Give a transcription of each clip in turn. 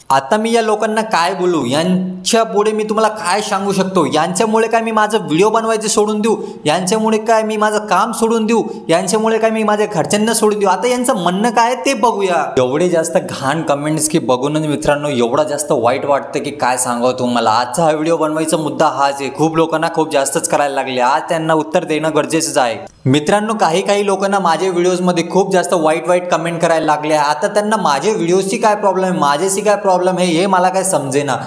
आता मी या लोकांना काय बोलू, यांच्या पुढे मी तुम्हाला काय सांगू शकतो? यांच्यामुळे काय मी माझं व्हिडिओ बनवायचे सोडून देऊ? यांच्यामुळे काय मी माझं काम सोडून देऊ? यांच्यामुळे काय मी माझ्या घरच्यांना सोडून देऊ? आता यांचं म्हणणं काय ते बघूया. एवढे जास्त घाण कमेंट्स की बघूनच मित्रांनो एवढं जास्त वाईट वाटतं की काय सांगावं तुम्हाला. आजचा हा व्हिडिओ बनवायचा मुद्दा हाच आहे. खूप लोकांना खूप जास्तच करायला लागले. आज त्यांना उत्तर देणं गरजेचंच आहे. मित्रांनो, काही लोकांना माझ्या व्हिडिओजमध्ये खूप जास्त वाईट कमेंट करायला लागले. आता त्यांना माझे व्हिडिओची काय प्रॉब्लेम आहे, माझ्याशी काय प्रॉब्लेम आहे हे मला काय समजेना.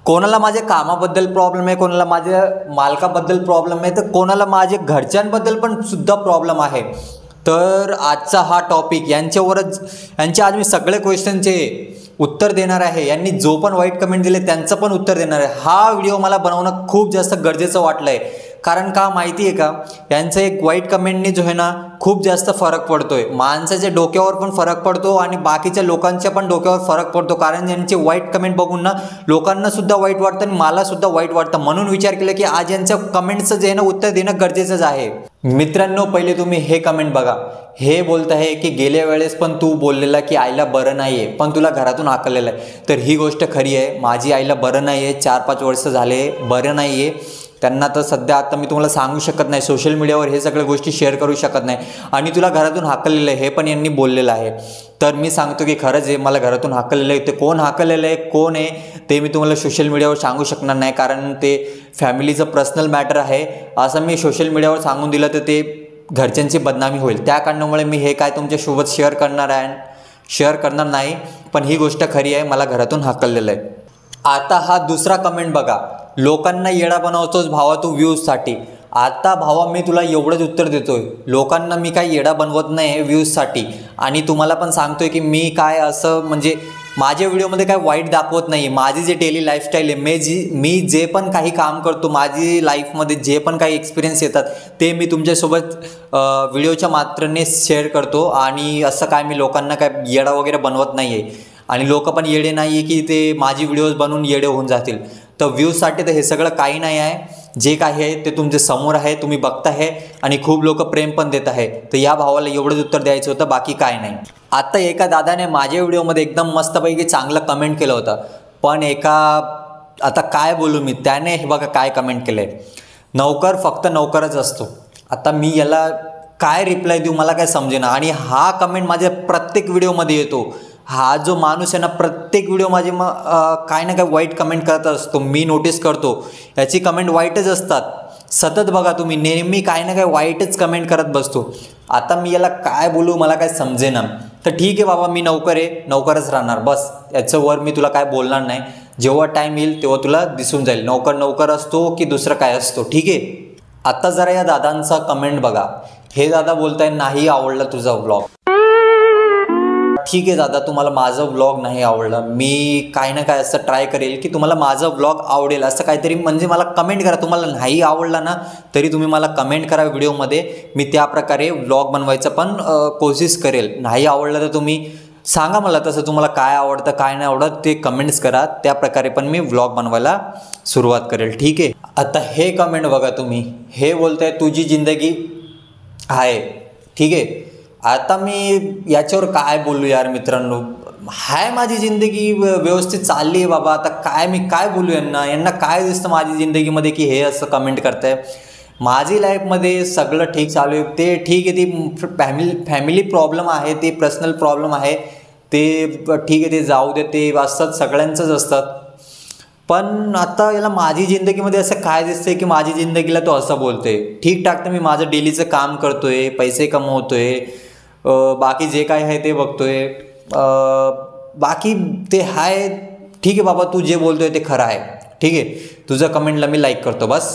कोणाला माझ्या कामाबद्दल प्रॉब्लेम आहे, कोणाला माझ्या मालकाबद्दल प्रॉब्लेम आहे, तर कोणाला माझ्या घरच्यांबद्दल पण सुद्धा प्रॉब्लेम आहे. तर आजचा हा टॉपिक यांचे आज मी सगळे क्वेश्चनचे उत्तर देणार आहे. यांनी जो पण वाईट कमेंट दिले त्यांचं पण उत्तर देणार आहे. हा व्हिडिओ मला बनवणं खूप जास्त गरजेचं वाटलं आहे. कारण का माहिती आहे का, यांचं एक वाईट कमेंटने जो आहे ना खूप जास्त फरक पडतोय. माणसाच्या डोक्यावर पण फरक पडतो आणि बाकीच्या लोकांच्या पण डोक्यावर फरक पडतो. कारण यांचे वाईट कमेंट बघून ना लोकांना सुद्धा वाईट वाटतं आणि मला सुद्धा वाईट वाटतं. म्हणून विचार केला की आज यांच्या कमेंटचं जे आहे ना उत्तर देणं गरजेचंच आहे. मित्रांनो, पहिले तुम्ही हे कमेंट बघा. हे बोलत आहे की गेल्या वेळेस पण तू बोललेला की आईला बरं नाही आहे पण तुला घरातून हाकललेलं आहे. तर ही गोष्ट खरी आहे. माझी आईला बरं नाही आहे, 4-5 वर्ष झाले बरं नाही आहे. त्यांना तर सध्या आता मी तुम्हाला सांगू शकत नाही, सोशल मीडियावर हे सगळ्या गोष्टी शेअर करू शकत नाही. आणि तुला घरातून हाकललेलं आहे हे पण यांनी बोललेलं आहे. तर मी सांगतो की खरंच आहे, मला घरातून हाकललेलं आहे. ते कोण हाकललेलं आहे, कोण आहे ते मी तुम्हाला सोशल मीडियावर सांगू शकणार नाही. कारण ते फॅमिलीचं पर्सनल मॅटर आहे. असं मी सोशल मीडियावर सांगून दिलं तर ते घरच्यांची बदनामी होईल. त्या कारणामुळे मी हे काय तुमच्यासोबत शेअर करणार नाही. पण ही गोष्ट खरी आहे, मला घरातून हाकललेलं आहे. आता हा दुसरा कमेंट बघा. लोकांना येडा बनवतोस भावा तू व्ह्यूजसाठी. आता भावा मी तुला एवढंच उत्तर देतोय, लोकांना मी काय येडा बनवत नाही व्ह्यूजसाठी. आणि तुम्हाला पण सांगतोय की मी काय असं म्हणजे माझ्या व्हिडिओमध्ये काय वाईट दाखवत नाही. माझी जे डेली लाईफस्टाईल आहे, मी जे पण काही काम करतो, माझी लाईफमध्ये जे पण काही एक्सपिरियन्स येतात ते मी तुमच्यासोबत व्हिडिओच्या मात्राने शेअर करतो. आणि असं काय मी लोकांना काय येडा वगैरे बनवत नाही आहे. आणि लोक पण येडे नाही आहे की ते माझी व्हिडिओज बनवून येडे होऊन जातील. तर व्ह्यूजसाठी तर हे सगळं काही नाही आहे. जे काही आहे ते तुमच्या समोर आहे, तुम्ही बघताय आणि खूप लोक प्रेम पण देत आहे. तर या भावाला एवढंच उत्तर द्यायचं होतं, बाकी काय नाही. आता एका दादाने माझ्या व्हिडिओमध्ये एकदम मस्तपैकी चांगलं कमेंट केलं होतं. पण आता काय बोलू मी, त्याने हे बघा काय कमेंट केलं आहे. नौकर फक्त नौकरच असतो. आता मी याला काय रिप्लाय देऊ मला काय समजेना. आणि हा कमेंट माझ्या प्रत्येक व्हिडिओमध्ये येतो. हा जो माणूस आहे ना प्रत्येक व्हिडिओ माझे काय ना काय वाईट कमेंट करत असतो. मी नोटीस करतो याची कमेंट वाईटच असतात. सतत बघा तुम्ही, नेहमी काय ना काय वाईटच कमेंट करत बसतो. आता मी याला काय बोलू मला काय समजेना. तर ठीक आहे बाबा, मी नौकर आहे, नौकरच राहणार बस. याच्यावर मी तुला काय बोलणार नाही. जेव्हा टाईम येईल तेव्हा तुला दिसून जाईल नौकर असतो की दुसरं काय असतो. ठीक आहे. आता जरा या दादांचा कमेंट बघा. हे दादा बोलताय नाही आवडला तुझा व्लॉग. ठीक आहे दादा, तुम्हाला माझं व्लॉग नाही आवडलं, मी काय ना काय असं ट्राय करेल की तुम्हाला माझं व्लॉग आवडेल असं काहीतरी. म्हणजे मला कमेंट करा. तुम्हाला नाही आवडला ना तरी तुम्ही मला कमेंट करा व्हिडिओमध्ये. मी त्या प्रकारे व्लॉग बनवायचं पण कोशिश करेल. नाही आवडलं तर तुम्ही सांगा मला, तसं तुम्हाला काय आवडतं काय नाही आवडत ते कमेंट्स करा. त्या प्रकारे पण मी व्लॉग बनवायला सुरुवात करेल. ठीक आहे. आता हे कमेंट बघा तुम्ही. हे बोलताय तुझी जिंदगी आहे. ठीक आहे. आता मी याच्यावर काय बोलू यार मित्रांनो. हाय माझी जिंदगी व्यवस्थित चालली आहे बाबा. आता मी काय बोलू यांना काय दिसतं माझी जिंदगीमध्ये की हे असं कमेंट करताय. माझी लाईफमध्ये सगळं ठीक चालू आहे. ते ठीक आहे, ती फॅमिली प्रॉब्लेम आहे, ते पर्सनल प्रॉब्लेम आहे, ते ठीक आहे, ते जाऊ दे, ते असतात सगळ्यांचंच असतात. पण आता याला माझी जिंदगीमध्ये असं काय दिसतंय की माझी जिंदगीला तो असं बोलतोय. ठीकठाक तर मी माझं डेलीचं काम करतोय, पैसे कमवतोय, बाकी जे काय आहे ते बघतोय, बाकी ते आहे. ठीक आहे बाबा, तू जे बोलतोय ते खरं आहे. ठीक आहे. तुझं कमेंटला मी लाईक करतो बस.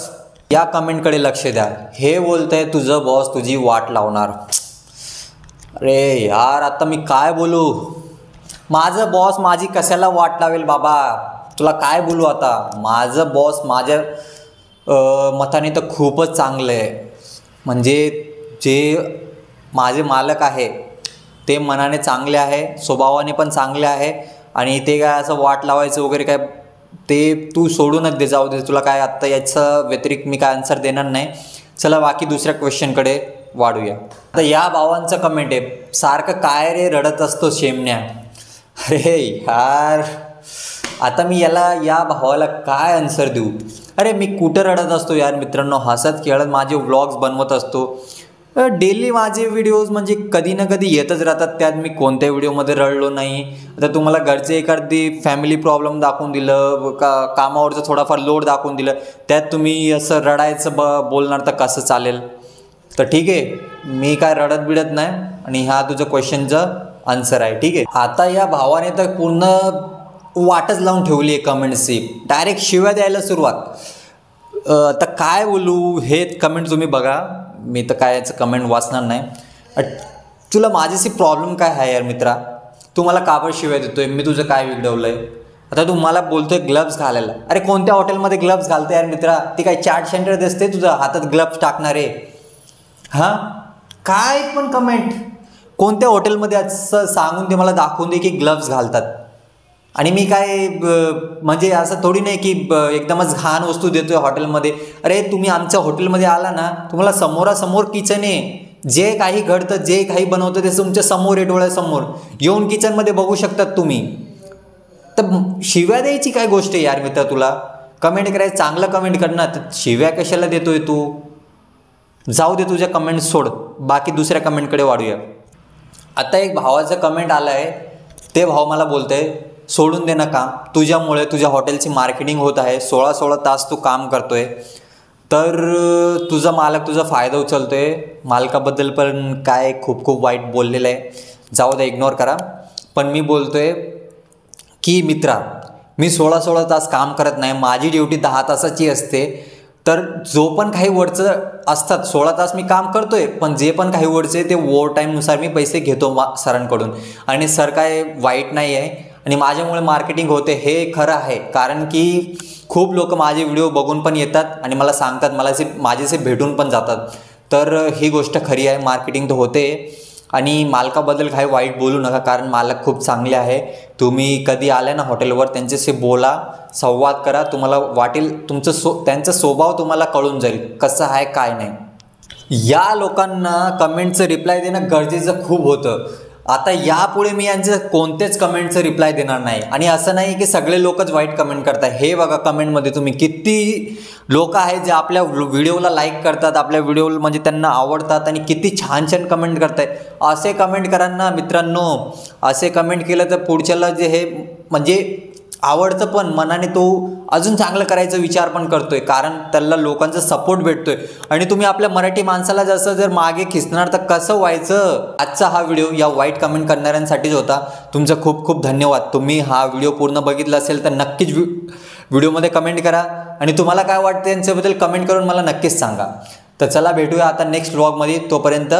या कमेंटकडे लक्ष द्या. हे बोलतंय तुझं बॉस तुझी वाट लावणार. अरे यार, आता मी काय बोलू. माझं बॉस माझी कशाला वाट लावेल बाबा. तुला काय बोलू आता. माझं बॉस माझ्या मताने तर खूपच चांगलं आहे. म्हणजे जे माझे मालक आहे ते मनाने चांगले आहे, स्वभावाने पण चांगले आहे. आणि ते काय असं वाट लावायचं वगैरे काय ते तू सोडूनच दे, जाऊ दे. तुला काय आत्ता याचं व्यतिरिक्त मी काय आन्सर देणार नाही. चला बाकी दुसऱ्या क्वेश्चनकडे वाढूया. आता या भावांचं कमेंट आहे, सारखं काय रे रडत असतो शेमण्या. अरे यार, आता मी या भावाला काय आन्सर देऊ? अरे मी कुठं रडत असतो यार मित्रांनो, हसत खेळत माझे व्लॉग्स बनवत असतो. डेली माझे व्हिडिओज म्हणजे कधी ना कधी येतच राहतात. त्यात मी कोणत्या व्हिडिओमध्ये रडलो नाही. आता तुम्हाला घरचे एखादी फॅमिली प्रॉब्लेम दाखवून दिलं, कामावरचं थोडाफार लोड दाखवून दिलं, त्यात तुम्ही असं रडायचं बोलणार तर कसं चालेल? तर ठीक आहे, मी काय रडत बिडत नाही आणि हा तुझं क्वेश्चनचं आन्सर आहे. ठीक आहे. आता या भावाने तर पूर्ण वाटच लावून ठेवली आहे कमेंट्सची, डायरेक्ट शिव्या द्यायला सुरुवात. आता काय बोलू हे कमेंट तुम्ही बघा, मी तर काय याचं कमेंट वाचणार नाही. तुला माझ्याशी प्रॉब्लेम काय आहे यार मित्रा? तू मला का बरं शिव्या देतोय? मी तुझं काय बिघडवलं आहे? आता तू मला बोलतोय ग्लव्स घालायला. अरे कोणत्या हॉटेलमध्ये ग्लव्स घालते यार मित्रा? ती काय चाट सेंटर दिसते तुझं हातात ग्लव्स टाकणारे? हां, काय पण कमेंट, कोणत्या हॉटेलमध्ये असं सांगून ते मला दाखवून दे की ग्लव्स घालतात. आणि मी काय म्हणजे असं थोडी नाही की एकदमच घाण वस्तू देतोय हॉटेलमध्ये. अरे तुम्ही आमच्या हॉटेलमध्ये आला ना, तुम्हाला समोरासमोर किचन आहे. जे काही घडतं, जे काही बनवतं ते तुमच्या समोर आहे, डोळ्यासमोर येऊन किचनमध्ये बघू शकतात तुम्ही. तर शिव्या द्यायची काय गोष्ट आहे यार मित्र? तुला कमेंट करायचं, चांगलं कमेंट कर ना, तर शिव्या कशाला देतोय तू? जाऊ दे तुझ्या कमेंट सोड, बाकी दुसऱ्या कमेंटकडे वाढूया. आता एक भावाचं कमेंट आलं आहे. ते भाव मला बोलतंय, सोडून दे ना काम, तुझ्यामुळे तुझ्या हॉटेलची मार्केटिंग होत आहे. 16-16 तास तू काम करतोय, तर तुझा मालक तुझा फायदा उचलतोय. मालकाबद्दल पण काय खूप वाईट बोललेलं आहे, जाऊ दे, इग्नोर करा. पण मी बोलतोय की मित्रा, मी 16-16 तास काम करत नाही, माझी ड्युटी 10 तासाची असते. तर जो पण काही वरचं असतात 16 तास मी काम करतोय, पण जे पण काही वरचे ते ओव्हर टाईमनुसार मी पैसे घेतो सरांकडून. आणि सर काय वाईट नाही आहे, आणि माझ्यामुळे मार्केटिंग होते हे खरं आहे. कारण की खूप लोक माझे व्हिडिओ बघून पण येतात आणि मला सांगतात, माझेसे भेटून पण जातात. तर ही गोष्ट खरी आहे, मार्केटिंग तर होते. आणि मालकाबद्दल काही वाईट बोलू नका, कारण मालक खूप चांगले आहे. तुम्ही कधी आले ना हॉटेलवर, त्यांच्याशी बोला, संवाद करा, तुम्हाला वाटेल त्यांचा स्वभाव तुम्हाला कळून जाईल कसं आहे काय नाही. या लोकांना कमेंटचं रिप्लाय देणं गरजेचं खूप होतं. आता यापुढे मी यांचं कोणतेच कमेंटचं रिप्लाय देणार नाही. आणि असं नाही की सगळे लोकच वाईट कमेंट करतात. हे बघा कमेंटमध्ये तुम्ही किती लोक आहेत जे आपल्या व्हिडिओला लाईक करतात, आपल्या व्हिडिओ म्हणजे त्यांना आवडतात आणि किती छान छान कमेंट करतायत. असे कमेंट करा ना मित्रांनो, असे कमेंट केलं तर पुढच्याला जे हे म्हणजे आवडतं पण मनाने, तो अजून चांगलं करायचा विचार पण करतोय, कारण त्याला लोकांचा सपोर्ट भेटतोय. आणि तुम्ही आपल्या मराठी माणसाला जसं जर मागे खिचणार तर कसं व्हायचं? आजचा हा व्हिडिओ या वाईट कमेंट करणाऱ्यांसाठीच होता. तुमचं खूप धन्यवाद. तुम्ही हा व्हिडिओ पूर्ण बघितला असेल तर नक्कीच व्हिडिओमध्ये कमेंट करा, आणि तुम्हाला काय वाटतं यांच्याबद्दल कमेंट करून मला नक्कीच सांगा. तर चला भेटूया आता नेक्स्ट व्लॉगमध्ये. तोपर्यंत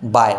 बाय.